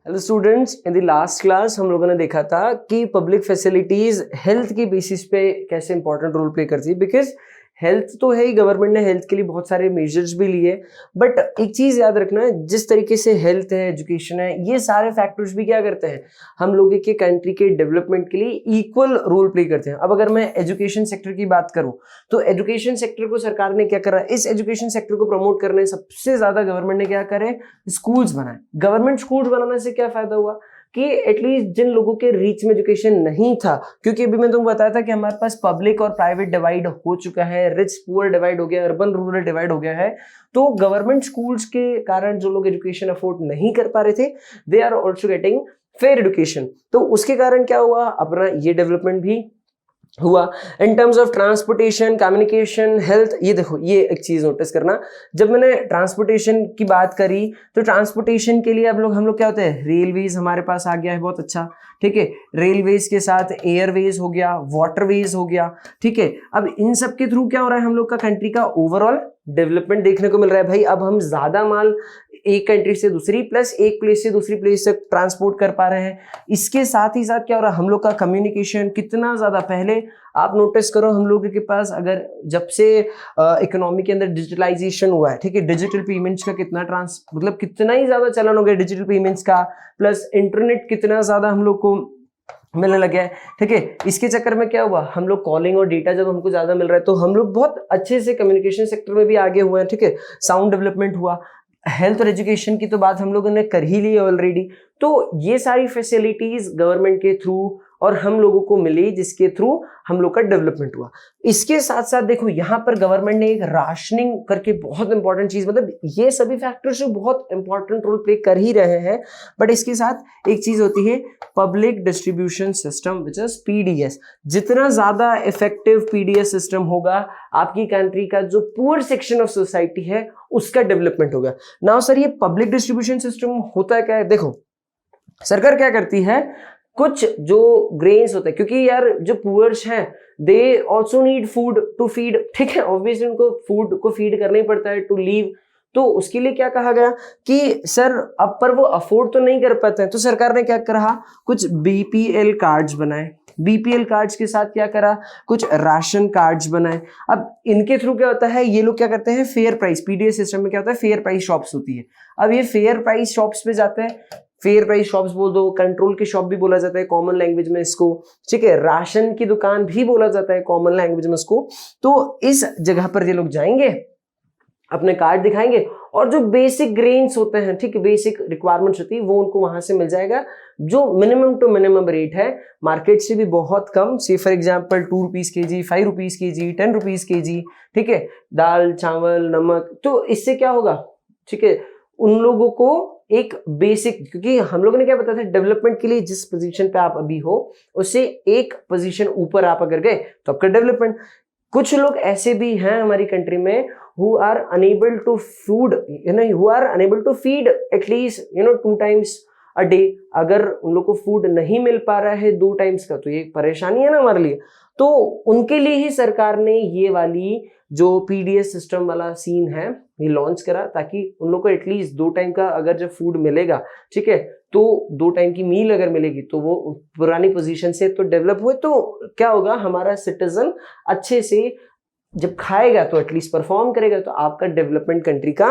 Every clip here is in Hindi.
Hello students, in the last class हम लोगों ने देखा था कि पब्लिक फैसिलिटीज हेल्थ की बेसिस पे कैसे इंपॉर्टेंट रोल प्ले करती है। बिकॉज हेल्थ तो है ही, गवर्नमेंट ने हेल्थ के लिए बहुत सारे मेजर्स भी लिए, बट एक चीज याद रखना है, जिस तरीके से हेल्थ है, एजुकेशन है, ये सारे फैक्टर्स भी क्या करते हैं, हम लोगों के कंट्री के डेवलपमेंट के लिए इक्वल रोल प्ले करते हैं। अब अगर मैं एजुकेशन सेक्टर की बात करूं तो एजुकेशन सेक्टर को सरकार ने क्या करा, इस एजुकेशन सेक्टर को प्रमोट करने सबसे ज्यादा गवर्नमेंट ने क्या करे, स्कूल्स बनाए। गवर्नमेंट स्कूल्स बनाने से क्या फायदा हुआ कि एटलीस्ट जिन लोगों के रीच में एजुकेशन नहीं था, क्योंकि अभी मैं तुमको बताया था कि हमारे पास पब्लिक और प्राइवेट डिवाइड हो चुका है, रिच पुअर डिवाइड हो गया, अर्बन रूरल डिवाइड हो गया है। तो गवर्नमेंट स्कूल्स के कारण जो लोग एजुकेशन अफोर्ड नहीं कर पा रहे थे, they are also getting fair education. तो उसके कारण क्या हुआ, अपना ये डेवलपमेंट भी हुआ। इन terms of transportation, communication, health, ये देखो, ये एक चीज नोटिस करना, जब मैंने ट्रांसपोर्टेशन की बात करी तो ट्रांसपोर्टेशन के लिए अब हम लोग क्या होते हैं, रेलवेज हमारे पास आ गया है, बहुत अच्छा, ठीक है। रेलवेज के साथ एयरवेज हो गया, वाटरवेज हो गया, ठीक है। अब इन सब के थ्रू क्या हो रहा है, हम लोग का कंट्री का ओवरऑल डेवलपमेंट देखने को मिल रहा है। भाई अब हम ज्यादा माल एक कंट्री से दूसरी प्लस एक प्लेस से दूसरी प्लेस तक ट्रांसपोर्ट कर पा रहे हैं। इसके साथ ही साथ क्या हो रहा है, हम लोग का कम्युनिकेशन कितना ज्यादा, पहले आप नोटिस करो हम लोगों के पास, अगर जब से इकोनॉमी के अंदर डिजिटलाइजेशन हुआ है, ठीक है, डिजिटल पेमेंट्स का कितना मतलब कितना ही ज्यादा चलन हो गया डिजिटल पेमेंट्स का, प्लस इंटरनेट कितना ज्यादा हम लोग को मिलने लगे है, ठीक है। इसके चक्कर में क्या हुआ, हम लोग कॉलिंग और डेटा जब हमको ज्यादा मिल रहा है तो हम लोग बहुत अच्छे से कम्युनिकेशन सेक्टर में भी आगे हुए हैं, ठीक है। साउंड डेवलपमेंट हुआ। हेल्थ और एजुकेशन की तो बात हम लोगों ने कर ही ली है ऑलरेडी। तो ये सारी फैसिलिटीज गवर्नमेंट के थ्रू और हम लोगों को मिली, जिसके थ्रू हम लोग का डेवलपमेंट हुआ। इसके साथ साथ देखो यहाँ पर गवर्नमेंट ने एक राशनिंग करके बहुत इंपॉर्टेंट चीज, मतलब ये सभी फैक्टर्स बहुत इंपॉर्टेंट रोल प्ले कर ही रहे हैं, बट इसके साथ एक चीज होती है public distribution system, which is PDS. जितना ज्यादा इफेक्टिव पीडीएस सिस्टम होगा, आपकी कंट्री का जो पुअर सेक्शन ऑफ सोसाइटी है उसका डेवलपमेंट होगा। नाउ सर, ये पब्लिक डिस्ट्रीब्यूशन सिस्टम होता क्या है, देखो सरकार क्या करती है, कुछ जो ग्रेन्स होते हैं, क्योंकि यार जो पुअर्स हैं they also need food to feed, ठीक है, ऑब्वियसली उनको फूड को फीड करना ही पड़ता है टू लीव। तो उसके लिए क्या कहा गया कि सर अब पर वो अफोर्ड तो नहीं कर पाते हैं, तो सरकार ने क्या करा, कुछ बीपीएल कार्ड्स बनाए। बीपीएल कार्ड्स के साथ क्या करा, कुछ राशन कार्ड्स बनाए। अब इनके थ्रू क्या होता है, ये लोग क्या करते हैं, फेयर प्राइस, पीडीएस सिस्टम में क्या होता है, फेयर प्राइस शॉप्स होती है। अब ये फेयर प्राइस शॉप्स पे जाते हैं, फेयर प्राइस शॉप्स बोल दो, कंट्रोल की शॉप भी बोला जाता है कॉमन लैंग्वेज में इसको, ठीक है, राशन की दुकान भी बोला जाता है कॉमन लैंग्वेज में इसको। तो इस जगह पर ये लोग जाएंगे, अपने कार्ड दिखाएंगे और जो बेसिक ग्रेन्स होते हैं, ठीक है, बेसिक रिक्वायरमेंट्स होती है, वो उनको वहां से मिल जाएगा, जो मिनिमम टू मिनिमम रेट है, मार्केट से भी बहुत कम। सी फॉर एग्जांपल 2 रुपीज के जी, 5 रुपीज के जी, 10 रुपीज के जी, ठीक है, दाल चावल नमक। तो इससे क्या होगा, ठीक है, उन लोगों को एक बेसिक, क्योंकि हम लोगों ने क्या बताया था, डेवलपमेंट के लिए जिस पोजीशन पे आप अभी हो उससे एक पोजीशन ऊपर आप अगर गए तो आपका डेवलपमेंट। कुछ लोग ऐसे भी हैं हमारी कंट्री में who are unable to food, who are unable to feed at least 2 times a day। अगर उन लोग को फूड नहीं मिल पा रहा है 2 टाइम्स का, तो ये परेशानी है ना हमारे लिए। तो उनके लिए ही सरकार ने ये वाली जो पीडीएस सिस्टम वाला सीन है ये लॉन्च करा, ताकि उन लोग को एटलीस्ट 2 टाइम का अगर जब फूड मिलेगा, ठीक है, तो 2 टाइम की मील अगर मिलेगी तो वो पुरानी पोजीशन से तो डेवलप हुए, तो क्या होगा, हमारा सिटीजन अच्छे से जब खाएगा तो एटलीस्ट परफॉर्म करेगा, तो आपका डेवलपमेंट कंट्री का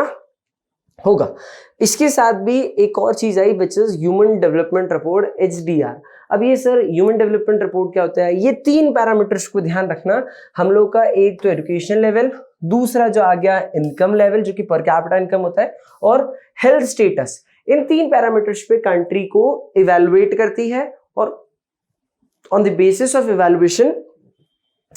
होगा। इसके साथ भी एक और चीज आई, which is human development report, HDR. अब ये सर ह्यूमन डेवलपमेंट रिपोर्ट क्या होता है, ये 3 पैरामीटर्स को ध्यान रखना हम लोग का, एक तो एजुकेशन लेवल, दूसरा जो आ गया इनकम लेवल जो कि पर कैपिटा इनकम होता है, और हेल्थ स्टेटस। इन 3 पैरामीटर्स पे कंट्री को इवेलुएट करती है और on the basis of evaluation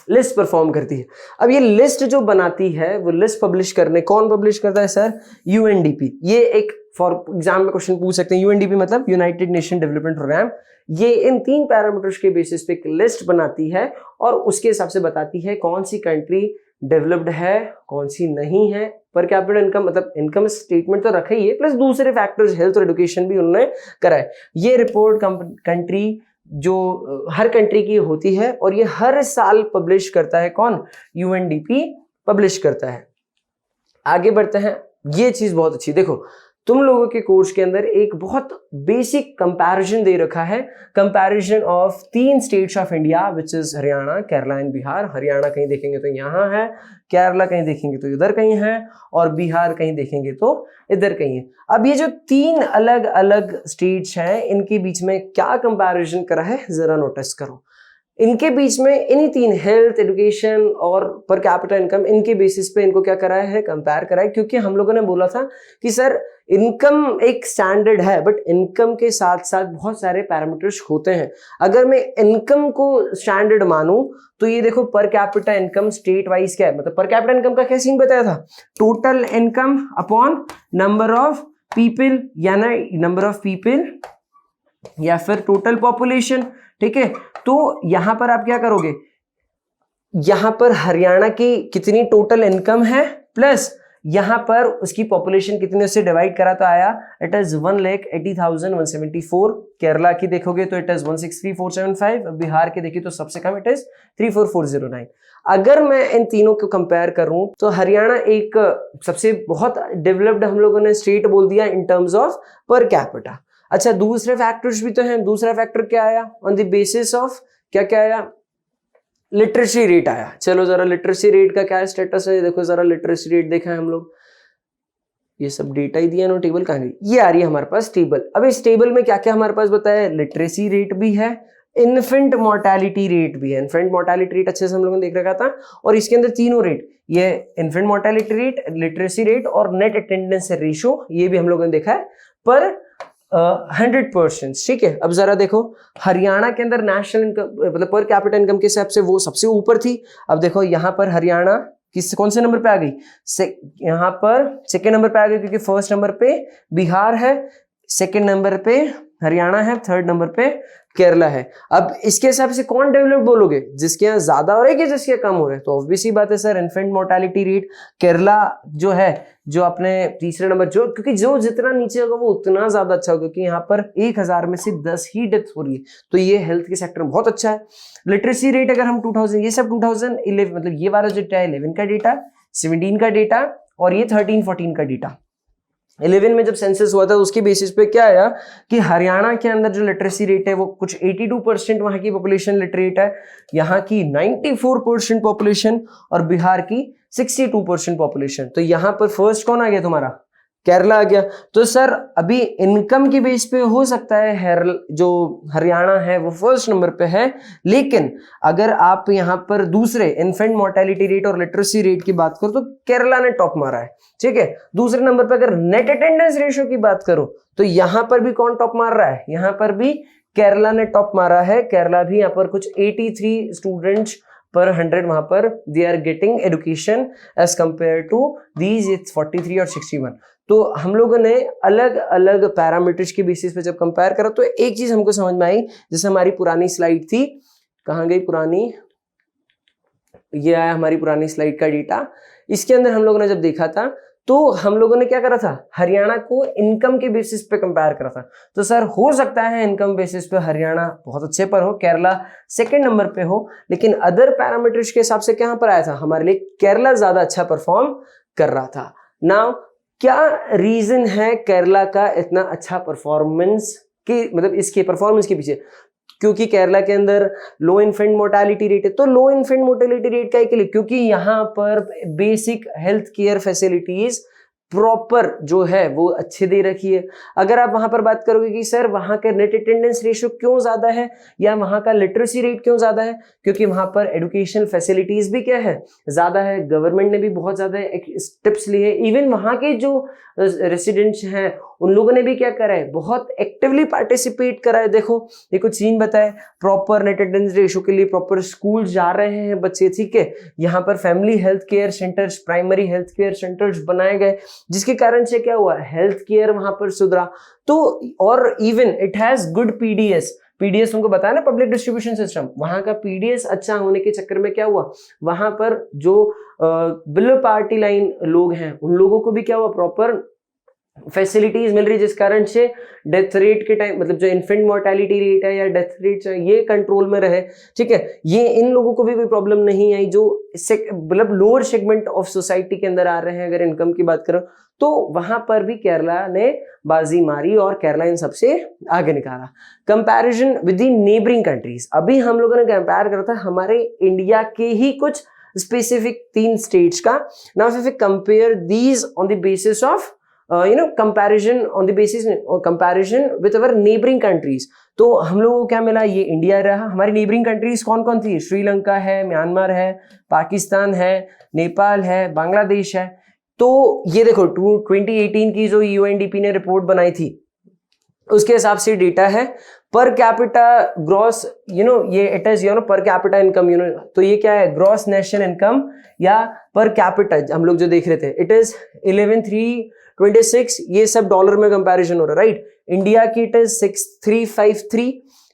list perform करती है। अब ये लिस्ट जो बनाती है, वो लिस्ट पब्लिश करने कौन पब्लिश करता है सर, यूएनडीपी। ये एक फॉर एग्जाम में क्वेश्चन पूछ सकते हैं, यूएनडीपी मतलब यूनाइटेड नेशन डेवलपमेंट प्रोग्राम। ये इन 3 पैरामीटर्स के बेसिस पे एक लिस्ट बनाती है और उसके हिसाब से बताती है कौन सी कंट्री डेवलप्ड है, कौन सी नहीं है। पर कैपिटा इनकम मतलब इनकम स्टेटमेंट तो रखा ही है, प्लस दूसरे फैक्टर्स हेल्थ और एजुकेशन भी उन्होंने कराए। ये रिपोर्ट कंट्री जो हर कंट्री की होती है और ये हर साल पब्लिश करता है, कौन, यूएनडीपी पब्लिश करता है। आगे बढ़ते हैं, ये चीज बहुत अच्छी, देखो तुम लोगों के कोर्स के अंदर एक बहुत बेसिक कंपैरिजन दे रखा है, comparison of 3 states of India which is Haryana, Kerala and Bihar. Haryana कहीं देखेंगे तो यहाँ है, केरला कहीं देखेंगे तो इधर कहीं है, और बिहार कहीं देखेंगे तो इधर कहीं है। अब ये जो 3 अलग अलग स्टेट्स हैं, इनके बीच में क्या कंपैरिजन करा है जरा नोटिस करो। इनके बीच में इन्हीं 3 हेल्थ, एजुकेशन और पर कैपिटा इनकम, इनके बेसिस पे इनको क्या कराया है, कंपेयर कराया। क्योंकि हम लोगों ने बोला था कि सर इनकम एक स्टैंडर्ड है, बट इनकम के साथ साथ बहुत सारे पैरामीटर्स होते हैं। अगर मैं इनकम को स्टैंडर्ड मानूं तो ये देखो पर कैपिटा इनकम स्टेट वाइज क्या है, मतलब पर कैपिटा इनकम का क्या सीन बताया था, total income upon number of people, या ना नंबर ऑफ पीपल या फिर टोटल पॉपुलेशन। ठीक है, तो यहां पर आप क्या करोगे, यहां पर हरियाणा की कितनी टोटल इनकम है प्लस यहां पर उसकी पॉपुलेशन कितने से डिवाइड करा तो आया इट इज 1,80,174। केरला की देखोगे तो इट इज 1,63,475। बिहार की देखिए तो सबसे कम इट इज 3,44,09। अगर मैं इन तीनों को कंपेयर करूं तो हरियाणा एक सबसे बहुत डेवलप्ड हम लोगों ने स्टेट बोल दिया इन टर्म्स ऑफ पर कैपिटा। अच्छा, दूसरे फैक्टर्स भी तो हैं। दूसरा फैक्टर क्या आया, ऑन द बेसिस ऑफ क्या क्या आया, लिटरेसी रेट आया। चलो जरा लिटरेसी रेट का क्या स्टेटस है, देखो जरा लिटरेसी रेट देखा है हम लोग, ये सब डेटा ही दिया ना, टेबल कहाँ गई, ये आ रही है हमारे पास टेबल। अब इस टेबल में क्या क्या हमारे पास बताया, लिटरेसी रेट भी है, इन्फेंट मोर्टेलिटी रेट भी है। इन्फेंट मोर्टेलिटी रेट अच्छे से हम लोगों ने देख रखा था, और इसके अंदर तीनों रेट, ये infant mortality rate, literacy rate और नेट अटेंडेंस रेशियो, ये भी हम लोगों ने देखा है पर 100%। ठीक है, अब जरा देखो हरियाणा के अंदर नेशनल इनकम मतलब पर कैपिटा इनकम के हिसाब से वो सबसे ऊपर थी। अब देखो यहाँ पर हरियाणा कौन से नंबर पे आ गई, यहाँ पर सेकेंड नंबर पे आ गई, क्योंकि फर्स्ट नंबर पे बिहार है, सेकेंड नंबर पे हरियाणा है, थर्ड नंबर पे केरला है। अब इसके हिसाब से कौन डेवलप्ड बोलोगे, जिसके यहाँ ज्यादा हो रहा है कि जिसके यहाँ कम हो रहा है, तो ऑब्वियसली बात है sir infant mortality rate Kerala जो है, जो अपने तीसरे नंबर, जो क्योंकि जो जितना नीचे होगा वो उतना ज्यादा अच्छा होगा, क्योंकि यहाँ पर 1000 में से 10 ही डेथ हो रही है, तो ये हेल्थ के सेक्टर में बहुत अच्छा है। लिटरेसी रेट अगर हम 2000, ये सब 2011 मतलब ये वाला जो डेटा है 11 का डेटा, 17 का डेटा और ये 13-14 का डेटा। 11 में जब सेंसस हुआ था उसके बेसिस पे क्या आया कि हरियाणा के अंदर जो लिटरेसी रेट है वो कुछ 82% वहां की पॉपुलेशन लिटरेट है, यहाँ की 94% पॉपुलेशन और बिहार की 62% पॉपुलेशन। तो यहाँ पर फर्स्ट कौन आ गया तुम्हारा, केरला आ गया। तो सर अभी इनकम के बेस पे हो सकता है जो हरियाणा है वो फर्स्ट नंबर पे है, लेकिन अगर आप यहाँ पर दूसरे इन्फेंट मोर्टेलिटी रेट और लिटरेसी रेट की बात करो तो केरला ने टॉप मारा है। ठीक है, दूसरे नंबर पे अगर नेट अटेंडेंस रेशियो की बात करो तो यहाँ पर भी कौन टॉप मार रहा है, यहाँ पर भी केरला ने टॉप मारा है। केरला भी यहाँ पर कुछ 83 स्टूडेंट्स पर 100 वहां पर they are getting education as compared to these 43 और 61। तो हम लोगों ने अलग अलग पैरामीटर्स के बेसिस पे जब कंपेयर करा तो एक चीज हमको समझ में आई, जैसे हमारी पुरानी स्लाइड थी, कहाँ गई पुरानी, ये आया हमारी पुरानी स्लाइड का डेटा। इसके अंदर हम लोगों ने जब देखा था तो हम लोगों ने क्या करा था, हरियाणा को इनकम के बेसिस पे कंपेयर करा था। तो सर हो सकता है इनकम बेसिस पे हरियाणा बहुत अच्छे पर हो, केरला सेकंड नंबर पे हो, लेकिन अदर पैरामीटर्स के हिसाब से क्या पर आया था, हमारे लिए केरला ज्यादा अच्छा परफॉर्म कर रहा था। नाउ क्या रीजन है केरला का इतना अच्छा परफॉर्मेंस के, मतलब इसके परफॉर्मेंस के पीछे, क्योंकि केरला के अंदर लो इन्फेंट मोर्टेलिटी रेट है। तो लो इन्फेंट मोर्टेलिटी रेट का के लिए, क्योंकि यहाँ पर basic health care facilities proper जो है वो अच्छे दे रखी है। अगर आप वहां पर बात करोगे कि सर वहां का नेट अटेंडेंस रेशियो क्यों ज्यादा है या वहां का लिटरेसी रेट क्यों ज्यादा है, क्योंकि वहां पर एजुकेशन फैसिलिटीज भी क्या है, ज्यादा है। गवर्नमेंट ने भी बहुत ज्यादा स्टेप्स लिए, इवन वहां के जो रेसिडेंट्स हैं उन लोगों ने भी क्या करा है, बहुत एक्टिवली पार्टिसिपेट करा है। देखो ये कुछ सीन बताए, प्रॉपर नेट अटेंडेंस रेशियो के लिए प्रॉपर स्कूल जा रहे हैं बच्चे। ठीक है, यहाँ पर family health care centres, primary health care centres बनाए गए, जिसके कारण से क्या हुआ, हेल्थ केयर वहां पर सुधरा। तो और even it has good PDS, PDS तुमको बताया ना, पब्लिक डिस्ट्रीब्यूशन सिस्टम, वहां का पीडीएस अच्छा होने के चक्कर में क्या हुआ, वहां पर जो बिलो पार्टी लाइन लोग हैं उन लोगों को भी क्या हुआ, प्रॉपर फैसिलिटीज मिल रही, जिस कारण से डेथ रेट के टाइम मतलब जो इन्फेंट मोर्टेलिटी रेट है या डेथ रेट ये कंट्रोल में रहे। ठीक है, ये इन लोगों को भी कोई प्रॉब्लम नहीं आई जो मतलब लोअर सेगमेंट ऑफ सोसाइटी के अंदर आ रहे हैं। अगर इनकम की बात करो तो वहां पर भी केरला ने बाजी मारी और केरला इन सबसे आगे निकाला। Comparison with the neighbouring countries, अभी हम लोगों ने कंपेयर करा था हमारे इंडिया के ही कुछ स्पेसिफिक 3 स्टेट्स का। Now if we compare these on the basis of comparison on the basis or comparison with our neighboring countries, तो हम लोगों को क्या मिला, ये इंडिया रहा। हमारी नेबरिंग कंट्रीज कौन कौन थी, श्रीलंका है, म्यांमार है, पाकिस्तान है, नेपाल है, बांग्लादेश है। तो ये देखो 2018 की जो UNDP ने रिपोर्ट बनाई थी उसके हिसाब से डेटा है पर कैपिटा ग्रॉस ये इट इज पर कैपिटा इनकम तो ये क्या है, ग्रॉस नेशनल इनकम या पर कैपिटा हम लोग जो देख रहे थे, इट इज 11,326, ये सब डॉलर में कंपैरिजन हो रहा है, राइट। इंडिया की इट इज 6,353।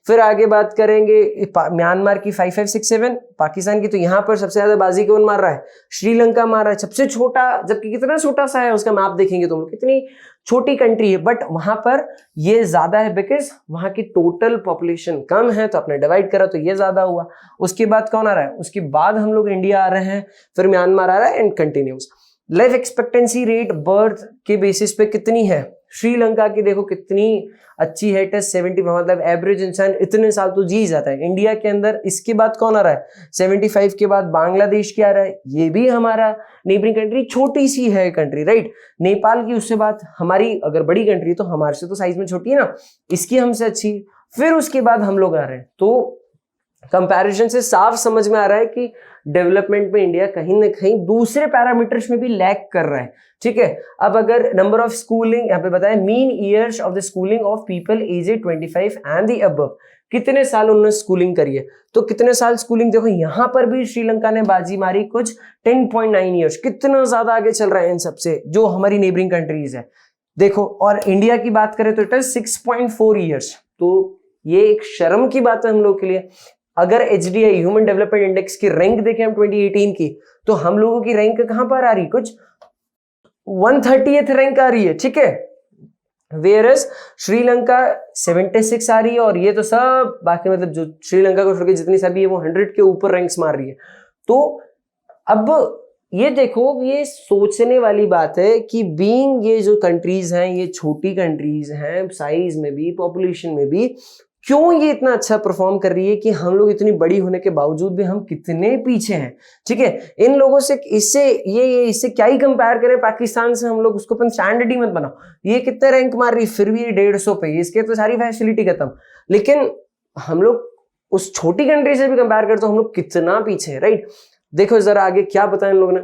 फिर आगे बात करेंगे म्यांमार की 5,567, पाकिस्तान की तो यहाँ पर सबसे ज्यादा बाजी कौन मार रहा है, श्रीलंका मार रहा है सबसे छोटा, जबकि कितना छोटा सा है उसका मैप देखेंगे तो कितनी छोटी कंट्री है, बट वहां पर ये ज्यादा है बिकॉज वहां की टोटल पॉपुलेशन कम है तो आपने डिवाइड करा तो ये ज्यादा हुआ। उसके बाद कौन आ रहा है, उसके बाद हम लोग इंडिया आ रहे हैं, फिर म्यांमार आ रहा है and continuous. Life expectancy rate birth के बेसिस पे कितनी है, श्रीलंका की देखो कितनी अच्छी है, 70, मतलब एवरेज इंसान इतने साल तो जी जाता है इंडिया के अंदर। इसके बाद कौन आ रहा है, 75 के बाद बांग्लादेश क्या आ रहा है, ये भी हमारा नेबरिंग कंट्री, छोटी सी है कंट्री, राइट। नेपाल की उससे बात, हमारी अगर बड़ी कंट्री तो हमारे से तो साइज में छोटी है ना, इसकी हमसे अच्छी। फिर उसके बाद हम लोग आ रहे हैं, तो कंपैरिजन से साफ समझ में आ रहा है कि डेवलपमेंट में इंडिया कहीं ना कहीं दूसरे पैरामीटर्स में भी लैग कर रहा है। ठीक है, अब अगर नंबर ऑफ स्कूलिंग यहाँ पे बताया, mean years of the schooling of people aged 25 and the above, कितने साल उन्होंने स्कूलिंग करी है, तो कितने साल स्कूलिंग, देखो यहाँ पर भी श्रीलंका ने बाजी मारी कुछ 10.9 ईयर्स, कितना ज्यादा आगे चल रहा है इन सबसे जो हमारी नेबरिंग कंट्रीज है, देखो। और इंडिया की बात करें तो इट इज 6.4 ईयर्स, तो ये एक शर्म की बात है हम लोग के लिए। अगर HDI ह्यूमन डेवलपमेंट इंडेक्स की रैंक देखें हम 2018 की, तो हम लोगों की रैंक कहां पर आ रही, कुछ 130th रैंक आ रही है। ठीक है, वेयरएस श्रीलंका 76 आ रही है, और ये तो सब बाकी मतलब जो श्रीलंका को छोड़ के जितनी सभी है वो 100 के ऊपर रैंक्स मार रही है। तो अब ये देखो, ये सोचने वाली बात है कि बीइंग ये जो कंट्रीज हैं ये छोटी कंट्रीज हैं साइज में भी, पॉपुलेशन में भी, क्यों ये इतना अच्छा परफॉर्म कर रही है कि हम लोग इतनी बड़ी होने के बावजूद भी हम कितने पीछे हैं। ठीक है, इन लोगों से इससे क्या ही कंपेयर करें पाकिस्तान से, हम लोग उसको अपन स्टैंडर्ड ही मत बनाओ, ये कितने रैंक मार रही फिर भी 150 पे, इसके तो सारी फैसिलिटी खत्म। लेकिन हम लोग उस छोटी कंट्री से भी कंपेयर करते तो हम लोग कितना पीछे हैं, राइट। देखो जरा आगे क्या बताया इन लोगों ने।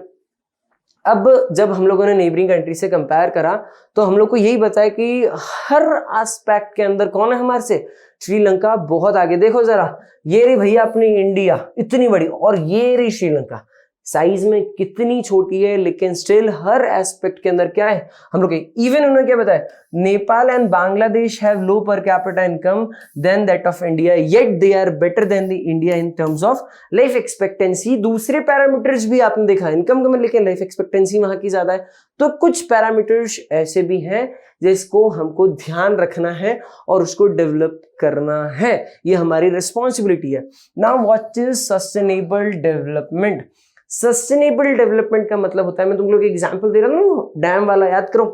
अब जब हम लोगों ने नेबरिंग कंट्री से कंपेयर करा तो हम लोग को यही बताया कि हर एस्पेक्ट के अंदर कौन है हमारे से, श्रीलंका बहुत आगे। देखो जरा, ये रही भैया अपनी इंडिया इतनी बड़ी, और ये रही श्रीलंका साइज में कितनी छोटी है, लेकिन स्टिल हर एस्पेक्ट के अंदर क्या है हम लोग। इवन उन्होंने क्या बताया, Nepal and Bangladesh have low per capita income than that of India, yet they are better than the India in terms of life expectancy. दूसरे पैरामीटर्स भी आपने देखा, इनकम कम लेकिन लाइफ एक्सपेक्टेंसी वहां की ज्यादा है। तो कुछ पैरामीटर्स ऐसे भी हैं जिसको हमको ध्यान रखना है और उसको डेवलप करना है, ये हमारी रिस्पॉन्सिबिलिटी है। Now what is sustainable development. Sustainable development का मतलब होता है, मैं तुम लोग एग्जांपल दे रहा हूँ डैम वाला, याद करो।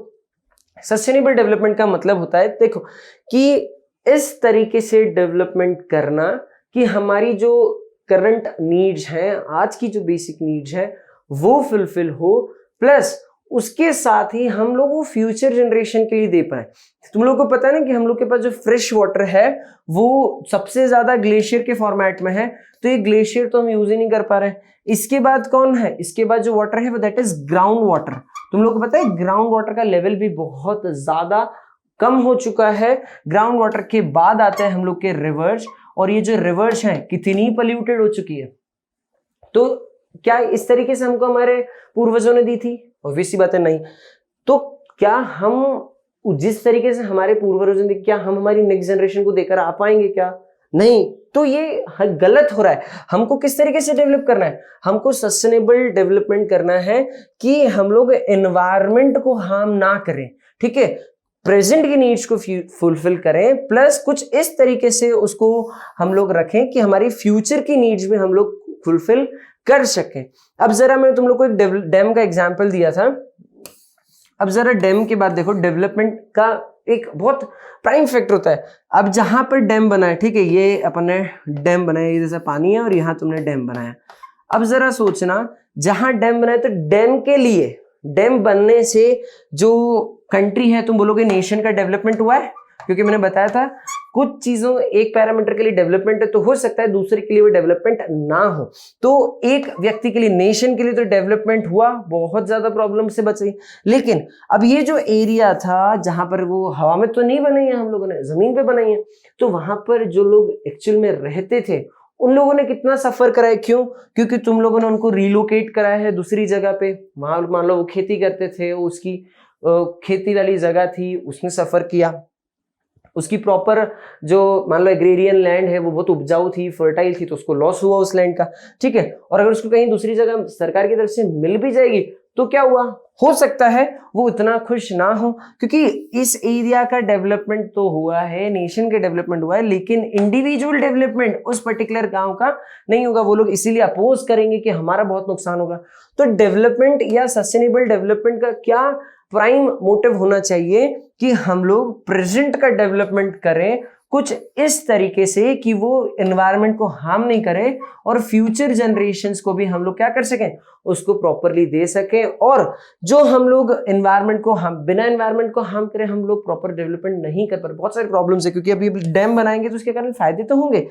सस्टेनेबल डेवलपमेंट का मतलब होता है, देखो, कि इस तरीके से डेवलपमेंट करना कि हमारी जो करंट नीड्स हैं, आज की जो बेसिक नीड्स है वो फुलफिल हो, प्लस उसके साथ ही हम लोग वो फ्यूचर जनरेशन के लिए दे पाए। तुम लोग को पता है ना कि हम लोग के पास जो फ्रेश वाटर है वो सबसे ज्यादा ग्लेशियर के फॉर्मेट में है, तो ये ग्लेशियर तो हम यूज ही नहीं कर पा रहे हैं। इसके बाद कौन है, इसके बाद जो वाटर है वो दैट इज ग्राउंड वाटर। तुम लोग को पता है ग्राउंड वाटर का लेवल भी बहुत ज्यादा कम हो चुका है। ग्राउंड वाटर के बाद आते हैं हम लोग के रिवर्स, और ये जो रिवर्स हैं कितनी पोल्यूटेड हो चुकी है। तो क्या इस तरीके से हमको हमारे पूर्वजों ने दी थी? ऑब्वियसली बात है नहीं। तो क्या हम जिस तरीके से हमारे पूर्वजों ने, क्या हम हमारी नेक्स्ट जनरेशन को देकर आ पाएंगे? क्या नहीं। तो ये गलत हो रहा है। हमको किस तरीके से डेवलप करना है, हमको सस्टेनेबल डेवलपमेंट करना है कि हम लोग एनवायरमेंट को हार्म ना करें। ठीक है, प्रेजेंट की नीड्स को फुलफिल करें, प्लस कुछ इस तरीके से उसको हम लोग रखें कि हमारी फ्यूचर की नीड्स भी हम लोग फुलफिल कर सकें। अब जरा मैं तुम लोग को एक डैम का एग्जांपल दिया था, अब जरा डैम के बाद देखो, डेवलपमेंट का एक बहुत प्राइम फैक्टर होता है। अब जहां पर डैम बना है, ठीक है, ये अपन ने डैम बनाया, ये जैसा पानी है और यहां तुमने डैम बनाया। अब जरा सोचना, जहां डैम बनाया तो डैम के लिए, डैम बनने से जो कंट्री है, तुम बोलोगे नेशन का डेवलपमेंट हुआ है, क्योंकि मैंने बताया था कुछ चीजों, एक पैरामीटर के लिए डेवलपमेंट है तो हो सकता है दूसरे के लिए वो डेवलपमेंट ना हो। तो एक व्यक्ति के लिए, नेशन के लिए तो डेवलपमेंट हुआ, बहुत ज्यादा प्रॉब्लम से बच गई। लेकिन अब ये जो एरिया था जहां पर वो हवा में तो नहीं बनाई है हम लोगों ने, जमीन पे बनाई है, तो वहां पर जो लोग एक्चुअल में रहते थे उन लोगों ने कितना सफर कराया। क्यों? क्योंकि तुम लोगों ने उनको रिलोकेट कराया है दूसरी जगह पे। वहां मान लो वो खेती करते थे, उसकी खेती वाली जगह थी, उसने सफर किया, उसकी प्रॉपर जो मान लो एग्रेरियन लैंड है वो बहुत उपजाऊ थी, फर्टाइल थी, तो उसको लॉस हुआ उस लैंड का, ठीक है। और अगर उसको कहीं दूसरी जगह सरकार की तरफ से मिल भी जाएगी तो क्या हुआ, हो सकता है वो इतना खुश ना हो, क्योंकि इस एरिया का डेवलपमेंट तो हुआ है, नेशन के डेवलपमेंट हुआ है, लेकिन इंडिविजुअल डेवलपमेंट उस पर्टिकुलर गांव का नहीं होगा। वो लोग इसीलिए अपोज करेंगे कि हमारा बहुत नुकसान होगा। तो डेवलपमेंट या सस्टेनेबल डेवलपमेंट का क्या प्राइम मोटिव होना चाहिए कि हम लोग प्रेजेंट का डेवलपमेंट करें कुछ इस तरीके से कि वो एनवायरनमेंट को हार्म नहीं करे, और फ्यूचर जनरेशंस को भी हम लोग क्या कर सकें, उसको प्रॉपरली दे सकें। और जो हम लोग एनवायरनमेंट को हम बिना एनवायरनमेंट को हार्म करें, हम लोग प्रॉपर डेवलपमेंट नहीं कर पाते। बहुत सारे प्रॉब्लम्स है, क्योंकि अभी डैम बनाएंगे तो उसके कारण फायदे तो होंगे,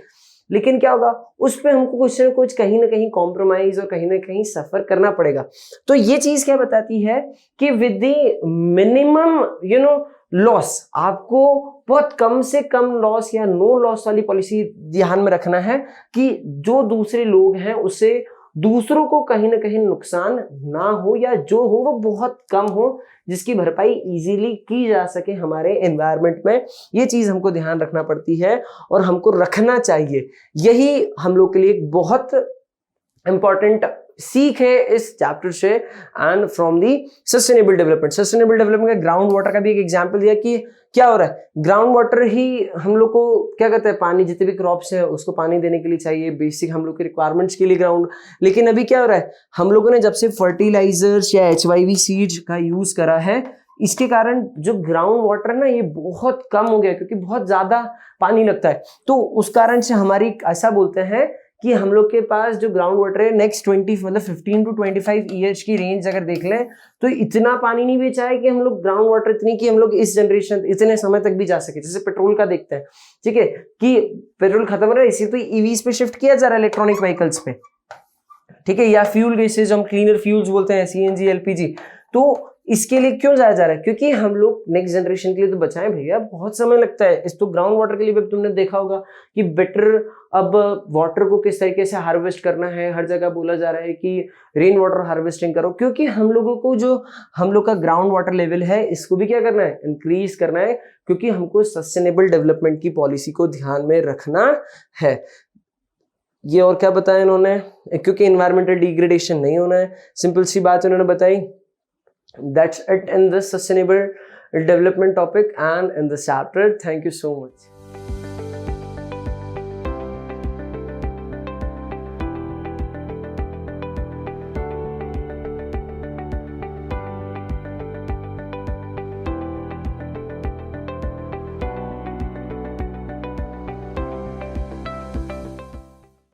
लेकिन क्या होगा, उस पर हमको कुछ ना कुछ कहीं ना कहीं कॉम्प्रोमाइज और कहीं ना कहीं सफर करना पड़ेगा। तो ये चीज क्या बताती है कि विद द मिनिमम लॉस, आपको बहुत कम से कम लॉस या नो लॉस वाली पॉलिसी ध्यान में रखना है, कि जो दूसरे लोग हैं उससे दूसरों को कहीं ना कहीं नुकसान ना हो, या जो हो वो बहुत कम हो, जिसकी भरपाई इजीली की जा सके हमारे एनवायरनमेंट में। ये चीज हमको ध्यान रखना पड़ती है और हमको रखना चाहिए। यही हम लोग के लिए एक बहुत इंपॉर्टेंट सीख है इस चैप्टर से। And from the sustainable development, sustainable development का ग्राउंड वाटर का भी एक एग्जांपल दिया कि क्या हो रहा है, ग्राउंड वाटर ही हम लोग को क्या कहते हैं, पानी, जितने भी क्रॉप्स है उसको पानी देने के लिए चाहिए, बेसिक हम लोग के रिक्वायरमेंट्स के लिए ग्राउंड। लेकिन अभी क्या हो रहा है, हम लोगों ने जब से फर्टिलाइजर्स या HYV सीड्स का यूज करा है, इसके कारण जो ग्राउंड वाटर है ना, ये बहुत कम हो गया, क्योंकि बहुत ज्यादा पानी लगता है। तो उस कारण से हमारी, ऐसा बोलते हैं कि हम लोग के पास जो ग्राउंड वाटर है नेक्स्ट 20 मतलब 15 to 25 ईयर्स की रेंज अगर देख लें, तो इतना पानी नहीं बेचा है कि हम लोग ग्राउंड वाटर इतनी, कि हम लोग इस जनरेशन इतने समय तक भी जा सके। जैसे पेट्रोल का देखते हैं, ठीक है, कि पेट्रोल खत्म हो रहा है, इसी तो ईवीज पे शिफ्ट किया जा रहा है, इलेक्ट्रॉनिक व्हीकल्स पे, ठीक है, या फ्यूल गैसेज, हम क्लीनर फ्यूल्स बोलते हैं, CNG LPG। तो इसके लिए क्यों जाया जा रहा है, क्योंकि हम लोग नेक्स्ट जनरेशन के लिए तो बचाएं भैया, बहुत समय लगता है इस, तो ग्राउंड वाटर के लिए भी तुमने देखा होगा कि बेटर अब वाटर को किस तरीके से हार्वेस्ट करना है। हर जगह बोला जा रहा है कि रेन वाटर हार्वेस्टिंग करो, क्योंकि हम लोगों को जो हम लोग का ग्राउंड वाटर लेवल है इसको भी क्या करना है, इंक्रीज करना है, क्योंकि हमको सस्टेनेबल डेवलपमेंट की पॉलिसी को ध्यान में रखना है। ये और क्या बताया इन्होंने, क्योंकि एनवायरमेंटल डिग्रेडेशन नहीं होना है, सिंपल सी बात उन्होंने बताई। That's it in this sustainable development topic and in this chapter. Thank you so much.